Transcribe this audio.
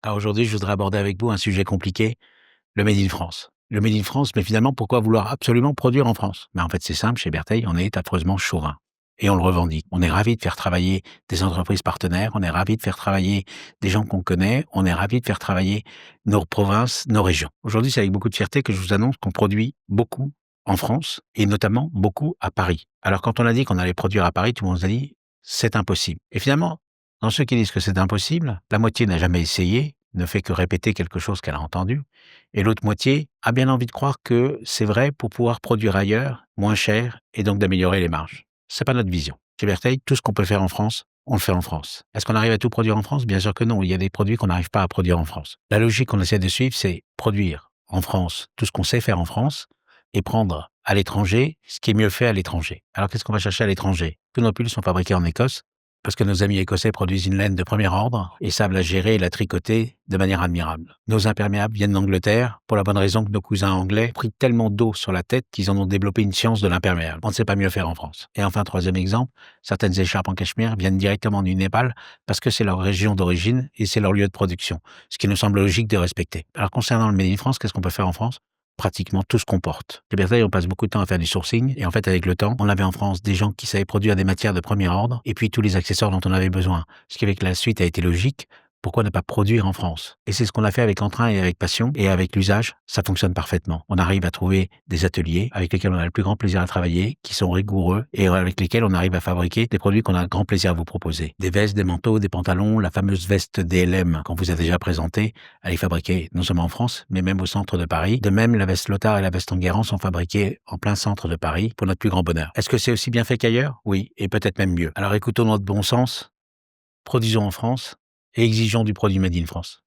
Alors aujourd'hui, je voudrais aborder avec vous un sujet compliqué, le Made in France. Le Made in France, mais finalement, pourquoi vouloir absolument produire en France? Mais en fait, c'est simple, chez Bertheil, on est affreusement chauvin et on le revendique. On est ravi de faire travailler des entreprises partenaires, on est ravi de faire travailler des gens qu'on connaît, on est ravi de faire travailler nos provinces, nos régions. Aujourd'hui, c'est avec beaucoup de fierté que je vous annonce qu'on produit beaucoup en France et notamment beaucoup à Paris. Alors quand on a dit qu'on allait produire à Paris, tout le monde nous a dit: «C'est impossible» et finalement, dans ceux qui disent que c'est impossible, la moitié n'a jamais essayé, ne fait que répéter quelque chose qu'elle a entendu, et l'autre moitié a bien envie de croire que c'est vrai pour pouvoir produire ailleurs, moins cher, et donc d'améliorer les marges. C'est pas notre vision. Chez Bertheil, tout ce qu'on peut faire en France, on le fait en France. Est-ce qu'on arrive à tout produire en France? Bien sûr que non. Il y a des produits qu'on n'arrive pas à produire en France. La logique qu'on essaie de suivre, c'est produire en France tout ce qu'on sait faire en France et prendre à l'étranger ce qui est mieux fait à l'étranger. Alors qu'est-ce qu'on va chercher à l'étranger? Tous nos pulls sont fabriqués en Écosse, parce que nos amis écossais produisent une laine de premier ordre et savent la gérer et la tricoter de manière admirable. Nos imperméables viennent d'Angleterre pour la bonne raison que nos cousins anglais ont pris tellement d'eau sur la tête qu'ils en ont développé une science de l'imperméable. On ne sait pas mieux faire en France. Et enfin, troisième exemple, certaines écharpes en cachemire viennent directement du Népal parce que c'est leur région d'origine et c'est leur lieu de production, ce qui nous semble logique de respecter. Alors concernant le Made in France, qu'est-ce qu'on peut faire en France? Pratiquement tout ce qu'on porte. Chez Bertheil, on passe beaucoup de temps à faire du sourcing et en fait, avec le temps, on avait en France des gens qui savaient produire des matières de premier ordre et puis tous les accessoires dont on avait besoin. Ce qui fait que la suite a été logique. Pourquoi ne pas produire en France? Et c'est ce qu'on a fait avec entrain et avec passion et avec l'usage, ça fonctionne parfaitement. On arrive à trouver des ateliers avec lesquels on a le plus grand plaisir à travailler, qui sont rigoureux et avec lesquels on arrive à fabriquer des produits qu'on a grand plaisir à vous proposer. Des vestes, des manteaux, des pantalons, la fameuse veste DLM qu'on vous a déjà présentée, elle est fabriquée non seulement en France, mais même au centre de Paris. De même, la veste Lothar et la veste Enguerrand sont fabriquées en plein centre de Paris pour notre plus grand bonheur. Est-ce que c'est aussi bien fait qu'ailleurs? Oui, et peut-être même mieux. Alors écoutons notre bon sens, produisons en France et exigeons du produit Made in France.